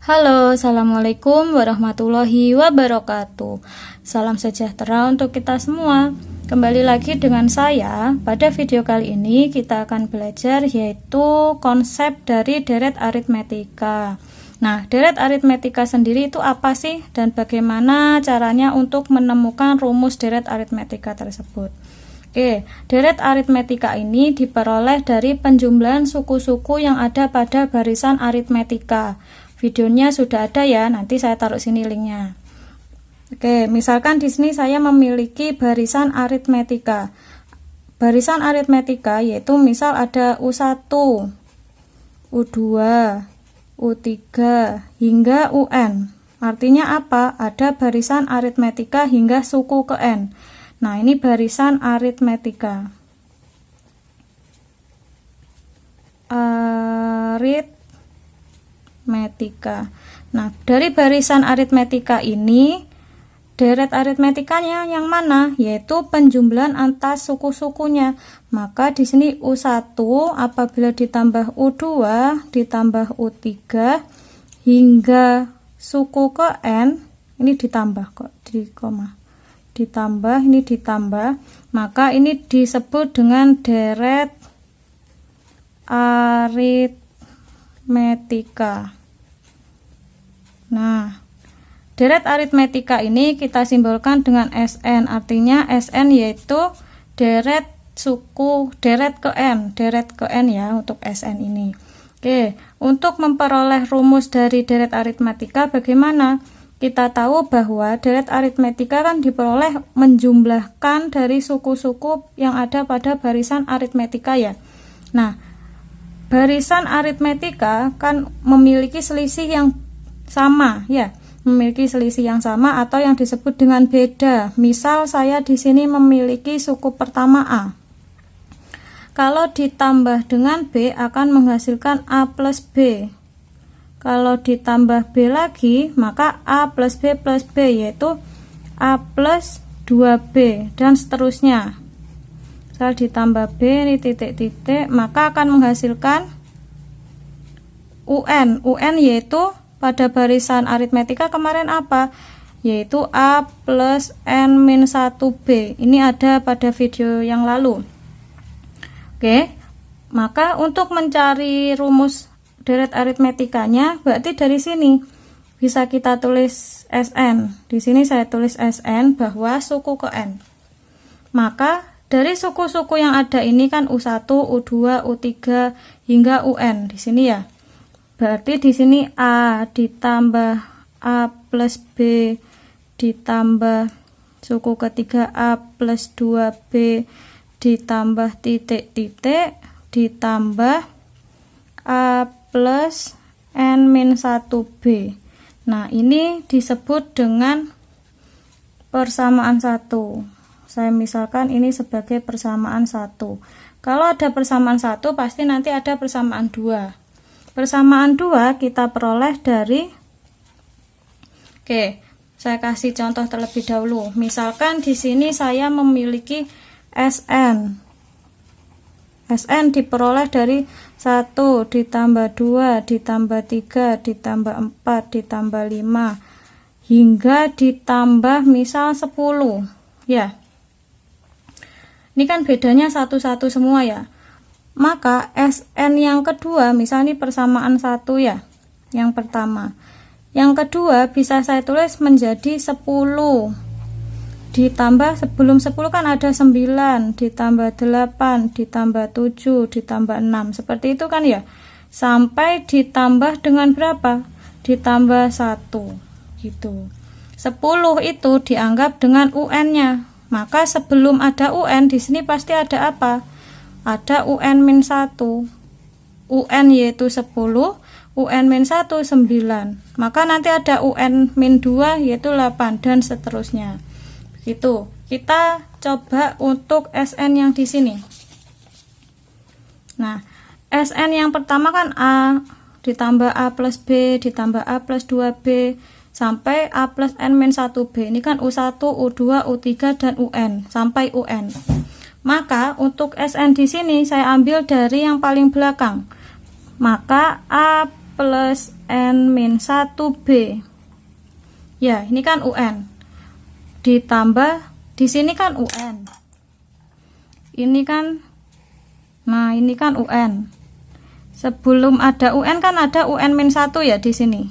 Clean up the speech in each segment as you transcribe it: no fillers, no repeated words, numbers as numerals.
Halo, assalamualaikum warahmatullahi wabarakatuh. Salam sejahtera untuk kita semua. Kembali lagi dengan saya. Pada video kali ini kita akan belajar yaitu konsep dari deret aritmetika. Nah, deret aritmetika sendiri itu apa sih dan bagaimana caranya untuk menemukan rumus deret aritmetika tersebut? Oke, deret aritmetika ini diperoleh dari penjumlahan suku-suku yang ada pada barisan aritmetika. Videonya sudah ada ya, nanti saya taruh sini linknya. Oke, misalkan di sini saya memiliki barisan aritmetika. Barisan aritmetika yaitu misal ada U1, U2, U3 hingga UN. Artinya apa? Ada barisan aritmetika hingga suku ke N. Nah, ini barisan aritmetika. Nah, dari barisan aritmetika ini, deret aritmetikanya yang mana? Yaitu penjumlahan atas suku-sukunya. Maka di sini U1 apabila ditambah U2 ditambah U3 hingga suku ke N, ini ditambah kok di koma. Ditambah, ini ditambah, maka ini disebut dengan deret aritmetika. Nah, deret aritmetika ini kita simbolkan dengan SN, artinya SN yaitu deret suku deret ke N ya untuk SN ini. Oke, untuk memperoleh rumus dari deret aritmetika bagaimana? Kita tahu bahwa deret aritmetika kan diperoleh menjumlahkan dari suku-suku yang ada pada barisan aritmetika ya. Nah, barisan aritmetika kan memiliki selisih yang sama ya, memiliki selisih yang sama atau yang disebut dengan beda. Misal saya di sini memiliki suku pertama A. Kalau ditambah dengan B akan menghasilkan A plus B. Kalau ditambah B lagi, maka A plus B yaitu A plus 2B dan seterusnya. Misal ditambah B ini titik-titik, maka akan menghasilkan UN. UN yaitu pada barisan aritmetika kemarin apa? Yaitu A plus N-1B. Ini ada pada video yang lalu. Oke, maka untuk mencari rumus deret aritmetikanya, berarti dari sini bisa kita tulis SN. Di sini saya tulis SN bahwa suku ke N. Maka dari suku-suku yang ada ini kan U1, U2, U3 hingga UN di sini ya. Berarti di sini A ditambah A plus B ditambah suku ketiga A plus 2B ditambah titik-titik ditambah A plus N-1B. Nah, ini disebut dengan persamaan 1. Saya misalkan ini sebagai persamaan 1. Kalau ada persamaan 1 pasti nanti ada persamaan 2. Persamaan 2 kita peroleh dari, oke, saya kasih contoh terlebih dahulu. Misalkan di sini saya memiliki SN. SN diperoleh dari 1 ditambah 2 ditambah 3 ditambah 4 ditambah 5 hingga ditambah misal 10 ya. Ini kan bedanya satu-satu semua ya. Maka SN yang kedua, misal ini persamaan 1 ya, yang pertama. Yang kedua bisa saya tulis menjadi 10 ditambah, sebelum 10 kan ada 9 ditambah 8 ditambah 7 ditambah 6, seperti itu kan ya, sampai ditambah dengan berapa? Ditambah 1 gitu. 10 itu dianggap dengan UN nya, maka sebelum ada UN di sini pasti ada apa? Ada UN-1. UN yaitu 10, UN-1 9, maka nanti ada UN-2 yaitu 8 dan seterusnya. Gitu. Kita coba untuk SN yang di sini. Nah, SN yang pertama kan A ditambah A plus B ditambah A plus 2B sampai A plus N-1B. Ini kan U1, U2, U3 dan UN sampai UN. Maka untuk SN di sini saya ambil dari yang paling belakang. Maka A plus n min 1b. Ya, ini kan UN. Ditambah di sini kan UN. Ini kan, nah ini kan UN. Sebelum ada UN kan ada UN min 1 ya di sini.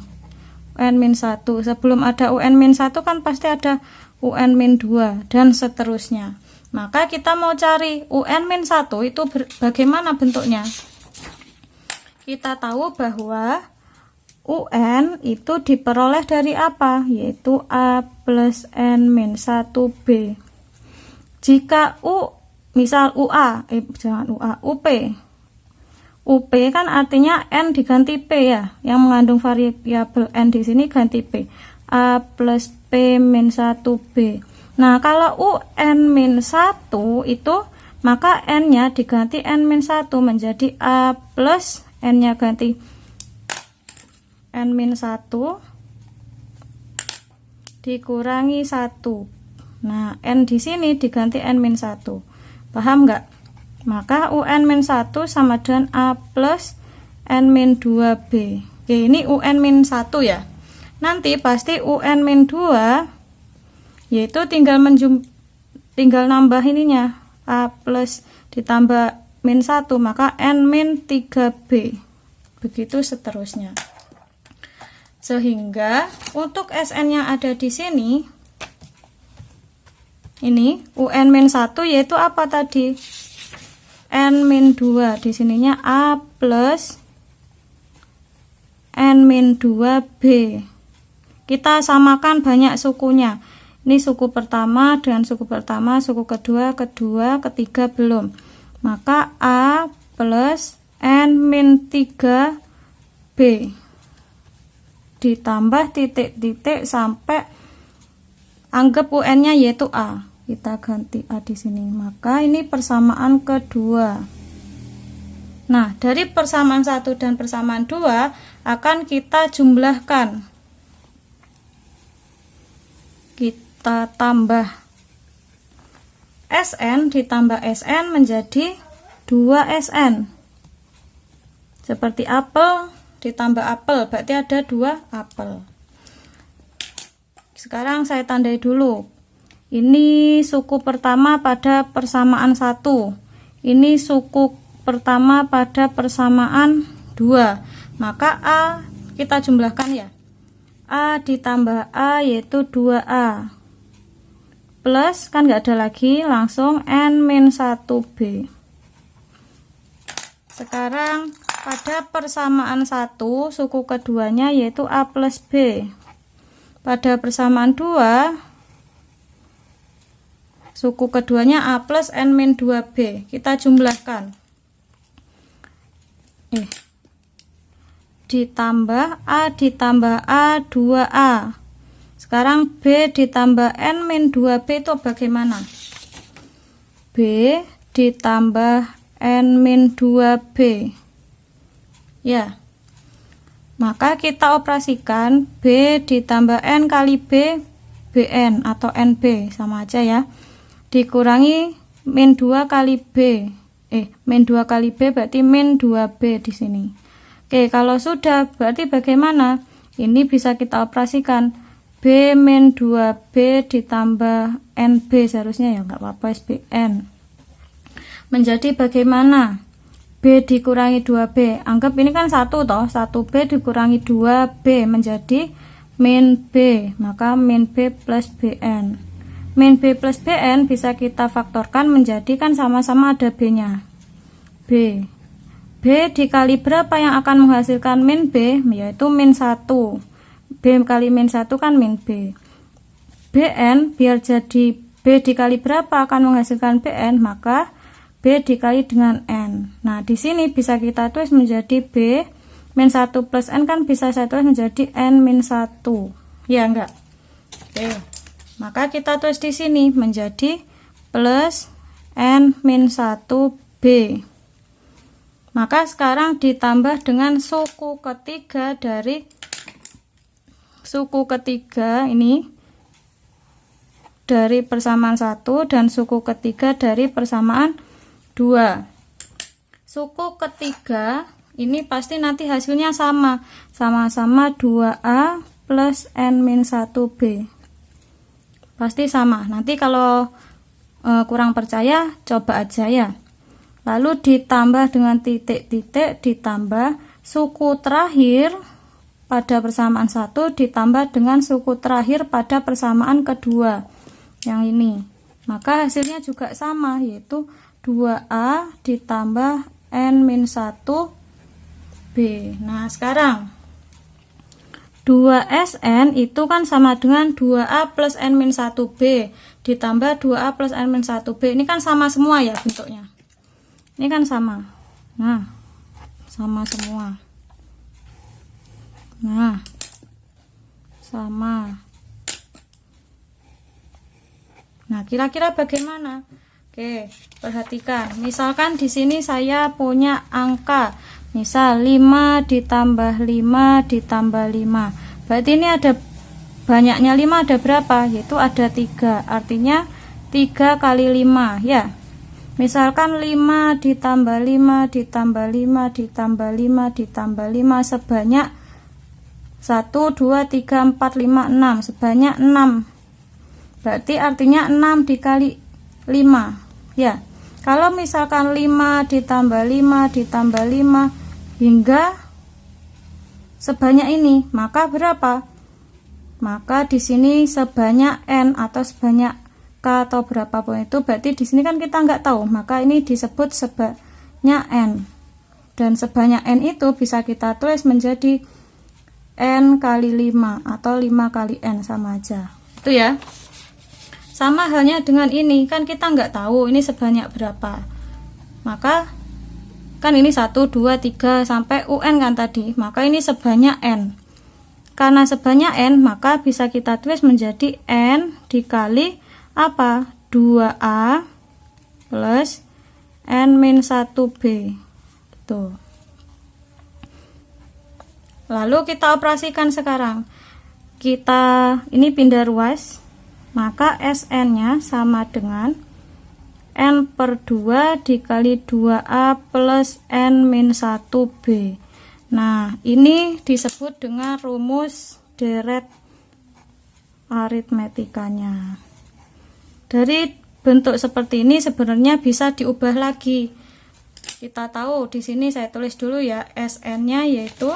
UN min 1. Sebelum ada UN min 1 kan pasti ada UN min 2 dan seterusnya. Maka kita mau cari UN min 1 itu bagaimana bentuknya? Kita tahu bahwa UN itu diperoleh dari apa? Yaitu A plus N min 1B. Jika misal UP. UP kan artinya N diganti P ya, yang mengandung variabel N di sini ganti P. A plus P min 1B. Nah, kalau UN min 1 itu, maka N-nya diganti N min 1 menjadi A plus N-nya ganti N min 1 dikurangi 1. Nah, N di sini diganti N min 1. Paham nggak? Maka UN min 1 sama dengan A plus N min 2B. Oke, ini UN min 1 ya. Nanti pasti UN min 2 yaitu tinggal nambah ininya. A plus ditambah min 1, maka N min 3B. Begitu seterusnya. Sehingga untuk SN yang ada di sini, ini UN min 1 yaitu apa tadi? N min 2. Di sininya A plus N min 2B. Kita samakan banyak sukunya. Ini suku pertama dengan suku pertama, suku kedua, ketiga belum. Maka A plus N min 3B ditambah titik-titik sampai anggap UN-nya yaitu A. Kita ganti A di sini. Maka ini persamaan kedua. Nah, dari persamaan 1 dan persamaan 2 akan kita jumlahkan. Kita tambah SN ditambah SN menjadi 2SN. Seperti apel ditambah apel, berarti ada 2 apel. Sekarang saya tandai dulu. Ini suku pertama pada persamaan 1. Ini suku pertama pada persamaan 2. Maka A kita jumlahkan ya. A ditambah A yaitu 2A. Plus, kan nggak ada lagi, langsung N min 1B. Sekarang pada persamaan 1, suku keduanya yaitu A plus B. Pada persamaan 2, suku keduanya A plus N min 2B. Kita jumlahkan. Ditambah A 2A. Sekarang B ditambah N min 2B itu bagaimana? B ditambah N min 2B. Ya. Maka kita operasikan B ditambah N kali B, BN atau NB, sama aja ya. Dikurangi min 2 kali B. Min 2 kali B berarti min 2B di sini. Oke, kalau sudah berarti bagaimana? Ini bisa kita operasikan. B min 2B ditambah NB seharusnya ya, nggak apa-apa SBN. Menjadi bagaimana? B dikurangi 2B. Anggap ini kan 1 toh. 1B dikurangi 2B menjadi min B. Maka min B plus BN. Min B plus BN bisa kita faktorkan menjadi kan sama-sama ada B-nya. B. B dikali berapa yang akan menghasilkan min B? Yaitu min 1. B kali min 1 kan min B. BN biar jadi B dikali berapa akan menghasilkan BN, maka B dikali dengan N. Nah, di sini bisa kita tulis menjadi B min 1 plus N, kan bisa saya tulis menjadi N min 1. Ya enggak? Oke. Maka kita tulis di sini menjadi plus N min 1B. Maka sekarang ditambah dengan suku ketiga dari suku ketiga ini dari persamaan 1 dan suku ketiga dari persamaan 2. Suku ketiga ini pasti nanti hasilnya sama-sama 2A plus N-1B. Pasti sama. Nanti kalau kurang percaya, coba aja ya. Lalu ditambah dengan titik-titik, ditambah suku terakhir pada persamaan 1 ditambah dengan suku terakhir pada persamaan kedua. Yang ini. Maka hasilnya juga sama, yaitu 2A ditambah N-1B. Nah, sekarang 2SN itu kan sama dengan 2A plus N-1B ditambah 2A plus N-1B. Ini kan sama semua ya bentuknya. Ini kan sama. Nah, sama semua. Nah, sama. Nah, kira-kira bagaimana? Oke, perhatikan. Misalkan di sini saya punya angka. Misal 5 ditambah 5 ditambah 5. Berarti ini ada banyaknya 5 ada berapa? Yaitu ada 3. Artinya 3 kali 5 ya. Misalkan 5 ditambah 5 ditambah 5 ditambah 5 ditambah 5 sebanyak 1, 2, 3, 4, 5, 6. Sebanyak 6. Berarti artinya 6 dikali 5 ya. Kalau misalkan 5 ditambah 5 ditambah 5 hingga sebanyak ini, maka berapa? Maka di sini sebanyak N atau sebanyak K atau berapapun itu, berarti di sini kan kita nggak tahu, maka ini disebut sebanyak N. Dan sebanyak N itu bisa kita tulis menjadi N kali 5 atau 5 kali N, sama aja. Itu ya. Sama halnya dengan ini, kan kita nggak tahu ini sebanyak berapa. Maka kan ini 1, 2, 3 sampai UN kan tadi. Maka ini sebanyak N. Karena sebanyak N, maka bisa kita tulis menjadi N dikali apa? 2A plus N-1B. Tuh. Lalu kita operasikan sekarang. Kita ini pindah ruas. Maka SN-nya sama dengan N per 2 dikali 2A plus N-1B. Nah, ini disebut dengan rumus deret aritmetikanya. Dari bentuk seperti ini sebenarnya bisa diubah lagi. Kita tahu di sini saya tulis dulu ya, SN-nya yaitu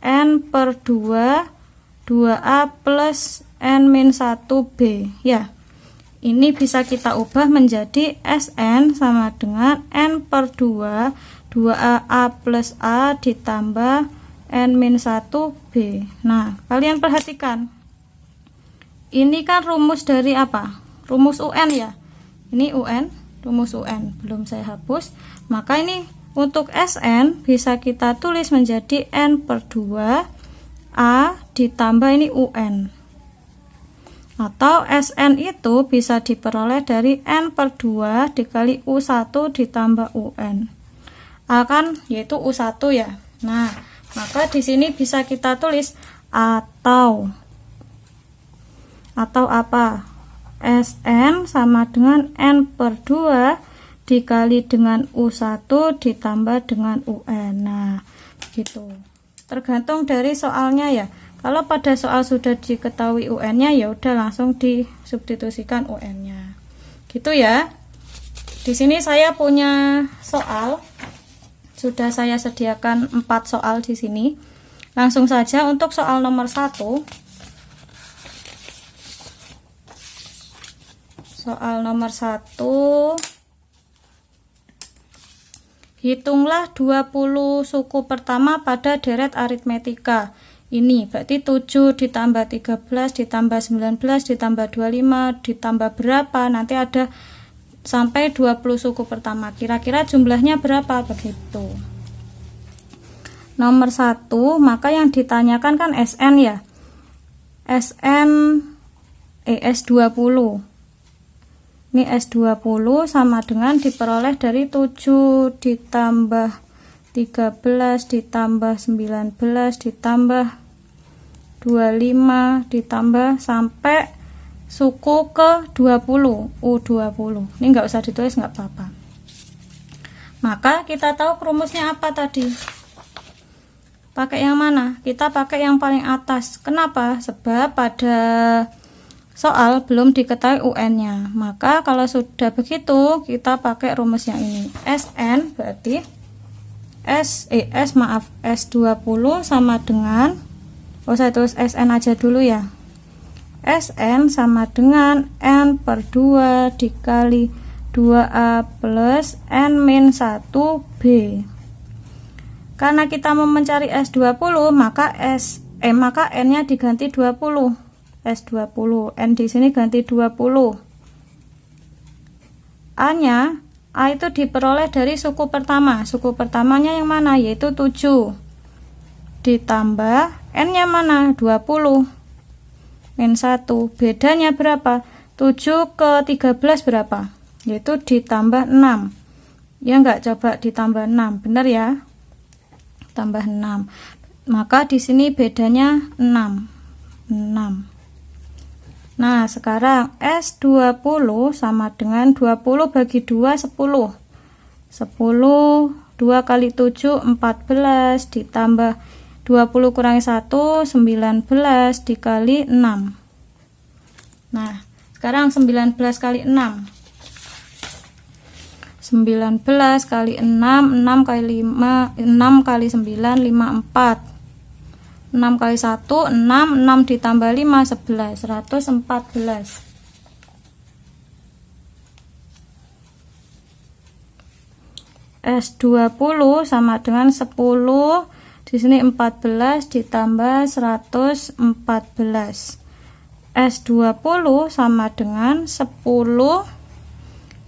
N per 2A plus N-1B ya. Ini bisa kita ubah menjadi SN sama dengan N per 2 2A plus A ditambah N-1B. Nah, kalian perhatikan. Ini kan rumus dari apa? Rumus UN ya. Ini UN, rumus UN. Belum saya hapus. Maka ini untuk SN bisa kita tulis menjadi N per 2 A ditambah ini UN. Atau SN itu bisa diperoleh dari N per 2 dikali U1 ditambah UN. A kan yaitu U1 ya. Nah, maka di sini bisa kita tulis atau apa? SN sama dengan N per 2 dikali dengan U1 ditambah dengan UN. Nah, gitu. Tergantung dari soalnya ya. Kalau pada soal sudah diketahui UN-nya, ya udah langsung disubstitusikan UN-nya. Gitu ya. Di sini saya punya soal. Sudah saya sediakan 4 soal di sini. Langsung saja untuk soal nomor 1. Soal nomor 1. Hitunglah 20 suku pertama pada deret aritmetika. Ini berarti 7 ditambah 13 ditambah 19 ditambah 25 ditambah berapa, nanti ada sampai 20 suku pertama. Kira-kira jumlahnya berapa begitu. Nomor 1, maka yang ditanyakan kan SN ya. S20. Ini S20 sama dengan diperoleh dari 7 ditambah 13 ditambah 19 ditambah 25 ditambah sampai suku ke 20, U20. Ini enggak usah ditulis, enggak apa-apa. Maka kita tahu rumusnya apa tadi? Pakai yang mana? Kita pakai yang paling atas. Kenapa? Sebab pada soal belum diketahui UN-nya. Maka kalau sudah begitu, kita pakai rumus yang ini. SN berarti S20 sama dengan, saya tulis SN aja dulu ya. SN sama dengan N per 2 dikali 2A plus N-1B. Karena kita mau mencari S20, maka N-nya diganti 20. S20, N di sini ganti 20. A-nya, A itu diperoleh dari suku pertama. Suku pertamanya yang mana? Yaitu 7. Ditambah N-nya mana? 20. N1. Bedanya berapa? 7 ke 13 berapa? Yaitu ditambah 6. Ya enggak, coba ditambah 6. Benar ya? Tambah 6. Maka di sini bedanya 6. Nah, sekarang S20 sama dengan 20 bagi 2 10. 10 2 kali 7 14 ditambah 20 kurangi 1 19 dikali 6. Nah, sekarang 19 kali 6. 19 kali 6, 6 kali 5, 6 kali 9, 54. 6 kali 1, 6, 6 ditambah 5, 11, 114. S20 sama dengan 10, di sini 14 ditambah 114. S20 sama dengan 10,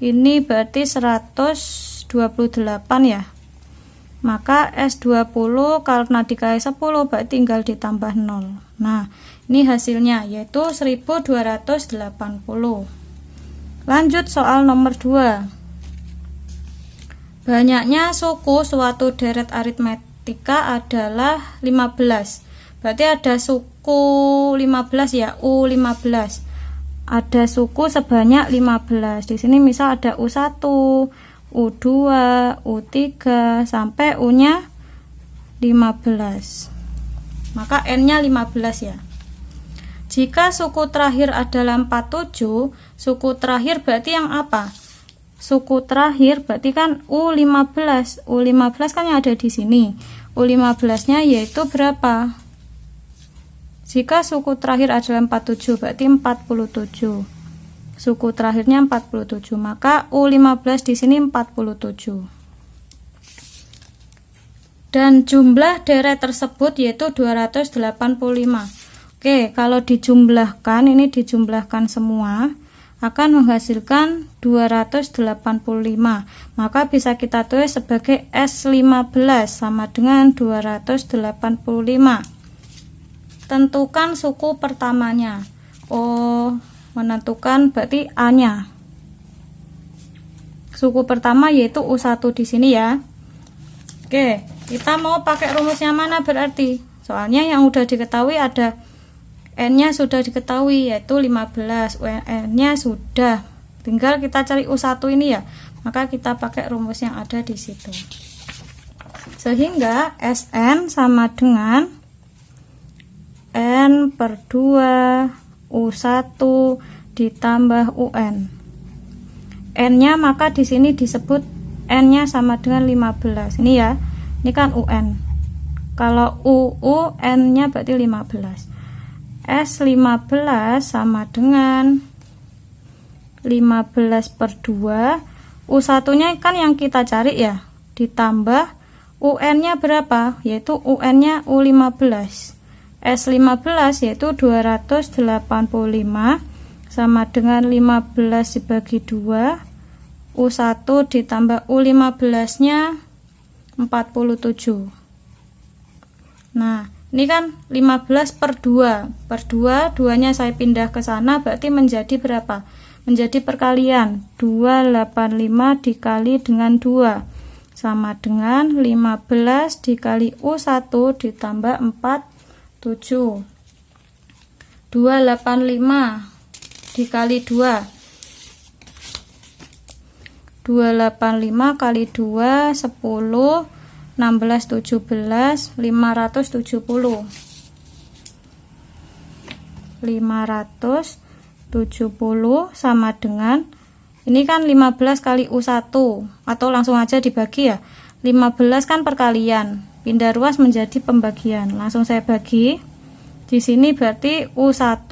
ini berarti 128 ya. Maka S20 karena dikali 10 berarti tinggal ditambah 0. Nah, ini hasilnya yaitu 1280. Lanjut soal nomor 2. Banyaknya suku suatu deret aritmetika adalah 15. Berarti ada suku 15 ya, U15. Ada suku sebanyak 15. Di sini misal ada U1, U2, U3 sampai U-nya 15. Maka N-nya 15 ya. Jika suku terakhir adalah 47, suku terakhir berarti yang apa? Suku terakhir berarti kan U15. U15 kan yang ada di sini. U15-nya yaitu berapa? Jika suku terakhir adalah 47 berarti 47. Suku terakhirnya 47, maka U15 di sini 47. Dan jumlah deret tersebut yaitu 285. Oke, kalau dijumlahkan, ini dijumlahkan semua akan menghasilkan 285. Maka bisa kita tulis sebagai S15 sama dengan 285. Tentukan suku pertamanya. Menentukan berarti A-nya. Suku pertama yaitu U1 di sini ya. Oke, kita mau pakai rumusnya mana berarti? Soalnya yang udah diketahui ada N-nya sudah diketahui yaitu 15, N-nya sudah. Tinggal kita cari U1 ini ya. Maka kita pakai rumus yang ada di situ. Sehingga Sn sama dengan N per 2 U1 ditambah UN. N-nya maka di sini disebut N-nya sama dengan 15. Ini ya. Ini kan UN. Kalau UU N-nya berarti 15. S15 sama dengan 15 per 2. U1-nya kan yang kita cari ya. Ditambah UN-nya berapa? Yaitu UN-nya U15. S15 yaitu 285 sama dengan 15 dibagi 2. U1 ditambah U15 nya 47. Nah, ini kan 15 per 2 per 2, 2 nya saya pindah ke sana berarti menjadi berapa? Menjadi perkalian 285 dikali dengan 2 sama dengan 15 dikali U1 ditambah 47. 285 dikali 2 285 kali 2 10 16 17 570 sama dengan ini kan 15 kali U1 atau langsung aja dibagi ya. 15 kan perkalian, pindah ruas menjadi pembagian. Langsung saya bagi. Di sini berarti U1,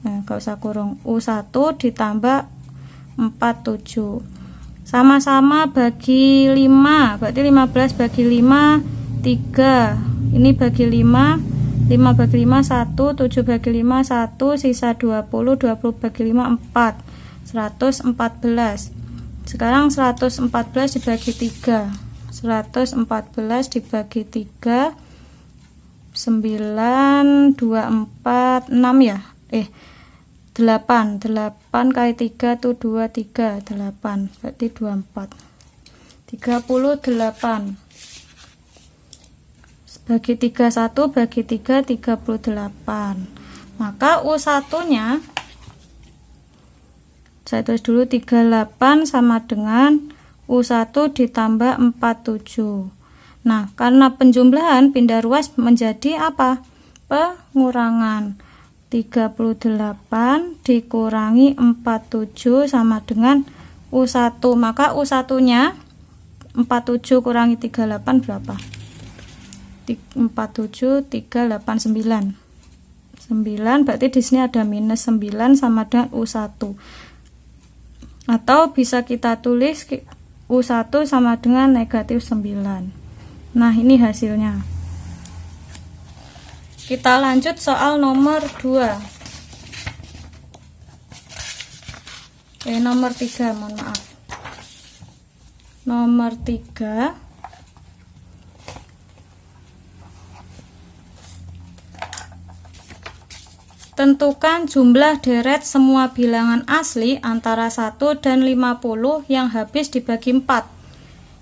nah gak usah kurung, U1 ditambah 47. Sama-sama bagi 5, berarti 15 bagi 5 3. Ini bagi 5, 5 bagi 5 1, 7 bagi 5 1, sisa 20, 20 bagi 5 4. 114. Sekarang 114 dibagi 3. 114 dibagi 3 9 2 4 6 ya. 8 kali 3 tuh 2 3 8 berarti 24. 38 bagi 31 bagi 3 38. Maka U1 nya saya tulis dulu 38 sama dengan U1 ditambah 47. Nah, karena penjumlahan pindah ruas menjadi apa? Pengurangan. 38 dikurangi 47 sama dengan U1. Maka U1 nya 47 kurangi 38 berapa? 47 389. 9 berarti di sini ada minus 9 sama dengan U1. Atau bisa kita tulis U1 sama dengan negatif 9. Nah, ini hasilnya. Kita lanjut soal nomor 2. Nomor 3, mohon maaf. Nomor 3. Tentukan jumlah deret semua bilangan asli antara 1 dan 50 yang habis dibagi 4.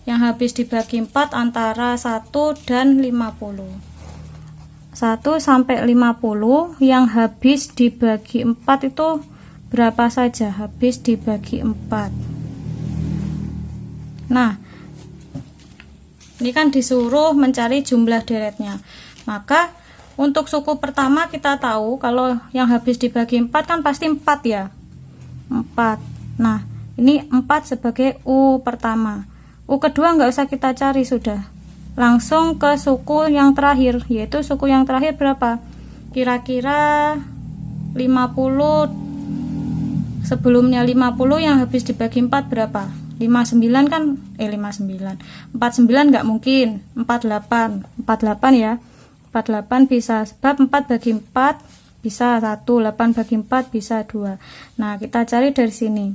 Yang habis dibagi 4 antara 1 dan 50. 1 sampai 50 yang habis dibagi 4 itu berapa saja habis dibagi 4. Nah, ini kan disuruh mencari jumlah deretnya. Maka untuk suku pertama kita tahu kalau yang habis dibagi 4 kan pasti 4 ya. 4. Nah, ini 4 sebagai U pertama. U kedua nggak usah kita cari sudah. Langsung ke suku yang terakhir, yaitu suku yang terakhir berapa? Kira-kira 50. Sebelumnya 50 yang habis dibagi 4 berapa? 59 kan? 59. 49 nggak mungkin. 48. 48 ya. 48 bisa, sebab 4 bagi 4 bisa 1, 8 bagi 4 bisa 2. Nah, kita cari dari sini.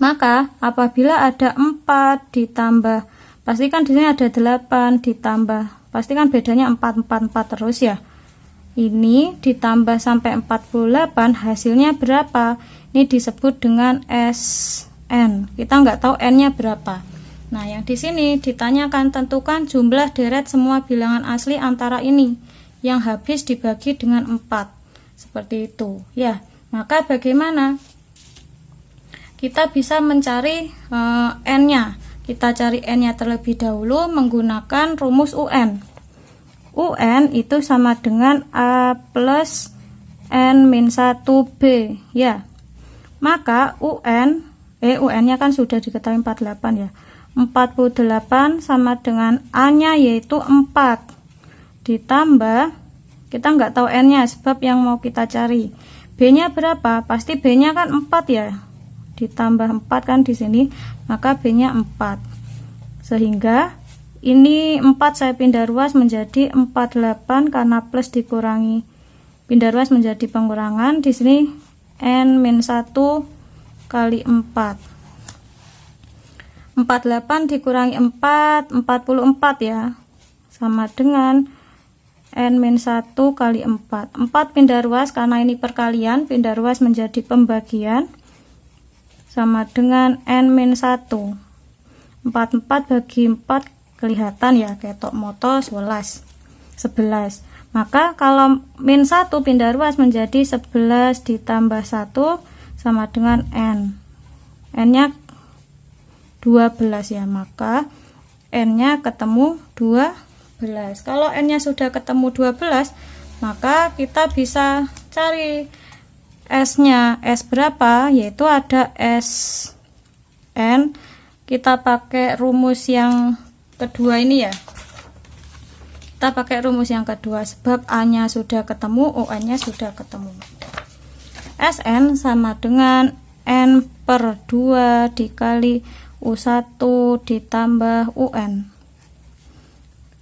Maka apabila ada 4 ditambah, pasti kan di sini ada 8 ditambah, pasti kan bedanya 4 terus ya. Ini ditambah sampai 48, hasilnya berapa? Ini disebut dengan SN. Kita nggak tahu N-nya berapa. Nah, yang di sini ditanyakan tentukan jumlah deret semua bilangan asli antara ini yang habis dibagi dengan 4. Seperti itu. Ya, maka bagaimana? Kita bisa mencari N-nya. Kita cari N-nya terlebih dahulu menggunakan rumus UN. UN itu sama dengan A plus N-1B. Ya. Maka UN-nya kan sudah diketahui 48 ya. 48 sama dengan A-nya yaitu 4 ditambah, kita nggak tahu N-nya sebab yang mau kita cari. B-nya berapa? Pasti B-nya kan 4 ya. Ditambah 4 kan di sini, maka B-nya 4. Sehingga ini 4 saya pindah ruas menjadi 48 karena plus dikurangi pindah ruas menjadi pengurangan. Di sini N-1 kali 4. 48 dikurangi 4, 44 ya. Sama dengan N-1 kali 4. 4 pindah ruas karena ini perkalian, pindah ruas menjadi pembagian. Sama dengan N-1. 44 bagi 4 kelihatan ya, ketok moto 11. Maka kalau min 1 pindah ruas menjadi 11 ditambah 1 sama dengan N. N-nya 12 ya, maka N-nya ketemu 12. Kalau N-nya sudah ketemu 12, maka kita bisa cari S-nya. S berapa? Yaitu ada S N. Kita pakai rumus yang kedua ini ya. Kita pakai rumus yang kedua sebab A-nya sudah ketemu, UN-nya sudah ketemu. Sn sama dengan N per 2 dikali U1 ditambah UN.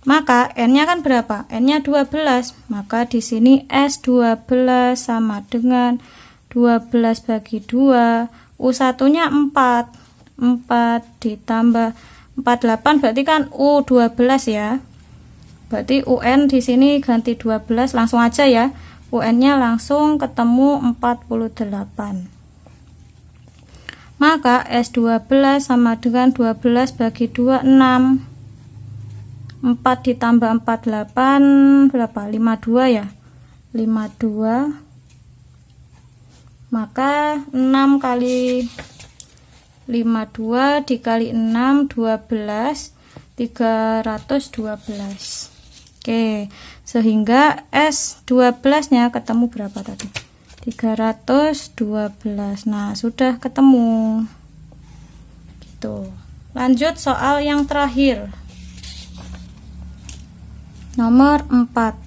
Maka N-nya kan berapa? N-nya 12. Maka di sini S12 sama dengan 12 bagi 2. U1-nya 4. 4 ditambah 48 berarti kan U12 ya. Berarti UN di sini ganti 12, langsung aja ya. UN-nya langsung ketemu 48. Maka S12 sama dengan 12 bagi 2, 6. 4 ditambah 48 berapa? 52 ya. 52. Maka 6 kali 52 dikali 6, 12, 312. Oke, sehingga S12 nya ketemu berapa tadi? 312. Nah, sudah ketemu. Gitu. Lanjut soal yang terakhir. Nomor 4.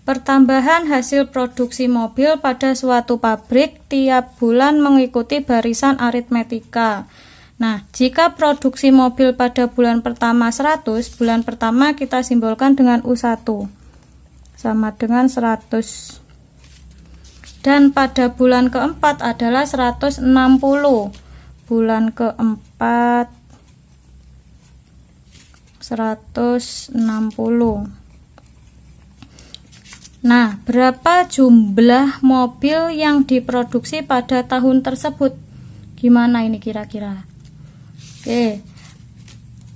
Pertambahan hasil produksi mobil pada suatu pabrik tiap bulan mengikuti barisan aritmetika. Nah, jika produksi mobil pada bulan pertama 100, bulan pertama kita simbolkan dengan U1 sama dengan 100. Dan pada bulan keempat adalah 160. Bulan keempat 160. Nah, berapa jumlah mobil yang diproduksi pada tahun tersebut? Gimana ini kira-kira? Oke,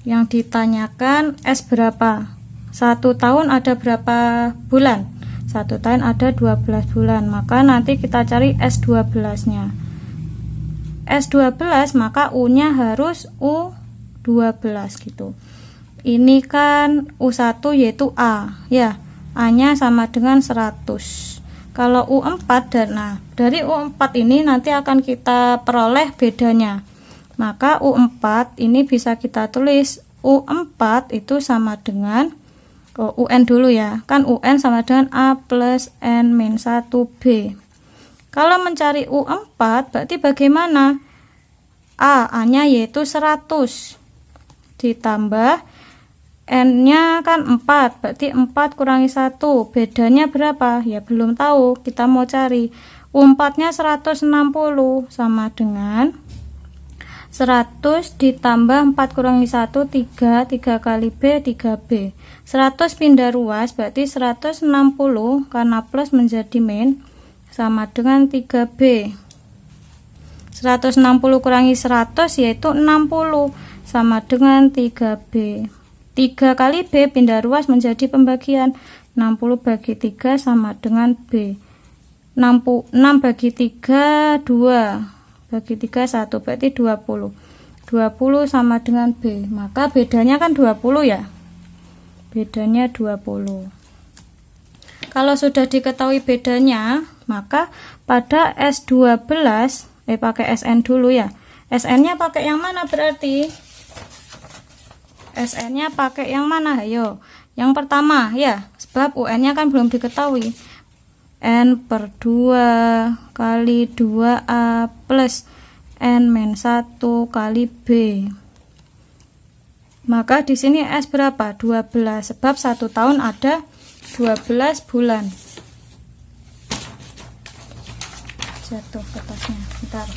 yang ditanyakan S berapa? 1 tahun ada berapa bulan? 1 tahun ada 12 bulan. Maka nanti kita cari S12 nya. S12 maka U nya harus U12 gitu. Ini kan U1 yaitu A ya. A nya sama dengan 100. Kalau U4 nah dari U4 ini nanti akan kita peroleh bedanya. Maka U4 ini bisa kita tulis U4 itu sama dengan UN dulu ya. Kan UN sama dengan A plus N min 1B. Kalau mencari U4 berarti bagaimana? A nya yaitu 100 ditambah N-nya kan 4, berarti 4 kurangi 1, bedanya berapa? Ya belum tahu, kita mau cari. U4-nya 160 sama dengan 100 ditambah 4 kurangi 1, 3, 3 kali B, 3B. 100 pindah ruas, berarti 160 karena plus menjadi min, sama dengan 3B. 160 kurangi 100 yaitu 60, sama dengan 3B. 3 kali B pindah ruas menjadi pembagian. 60 bagi 3 sama dengan B. 6 bagi 3 2 bagi 3 1 berarti 20. 20 sama dengan B. Maka bedanya kan 20 ya. Bedanya 20. Kalau sudah diketahui bedanya, maka pada S12 pakai SN dulu ya. SN-nya pakai yang mana berarti? SN-nya pakai yang mana? Ayo. Yang pertama ya, sebab UN-nya kan belum diketahui. N per 2 kali 2A plus N min 1 kali B. Maka di sini S berapa? 12, sebab 1 tahun ada 12 bulan. Jatuh kertasnya, bentar.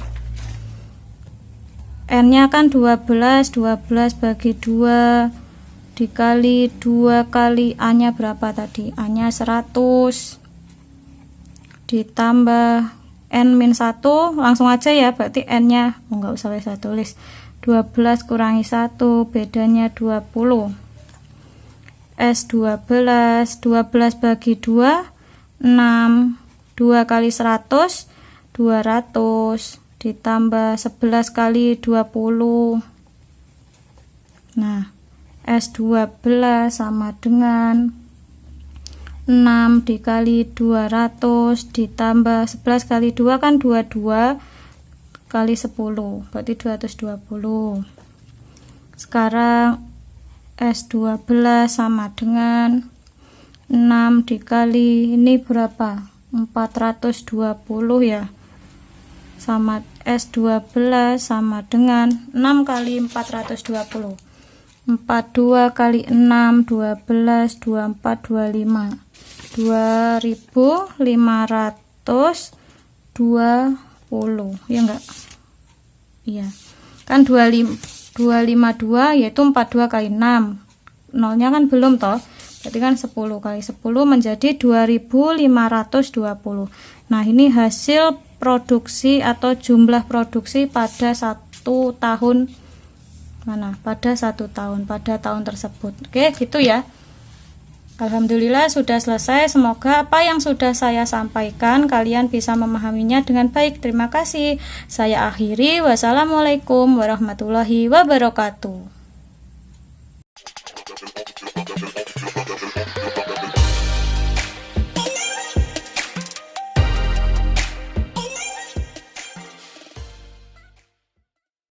N-nya kan 12, 12 bagi 2 dikali 2 kali A-nya berapa tadi? A-nya 100 ditambah N min 1, langsung aja ya, berarti N-nya enggak usah saya tulis. 12 kurangi 1, bedanya 20. S12, 12 bagi 2, 6, 2 kali 100, 200 ditambah 11 kali 20. Nah, S12 sama dengan 6 dikali 200 ditambah 11 kali 2 kan 22 kali 10, berarti 220. Sekarang S12 sama dengan 6 dikali ini berapa? 420 ya. Sama S12 sama dengan 6 kali 420. 42 kali 6 12 24 25. 2520 ya enggak? Iya. Kan 252 yaitu 42 kali 6. Nolnya kan belum toh. Berarti kan 10 kali 10 menjadi 2520. Nah, ini hasil produksi atau jumlah produksi pada 1 tahun pada 1 tahun, pada tahun tersebut. Oke, gitu ya. Alhamdulillah sudah selesai. Semoga apa yang sudah saya sampaikan kalian bisa memahaminya dengan baik. Terima kasih. Saya akhiri. Wassalamualaikum warahmatullahi wabarakatuh.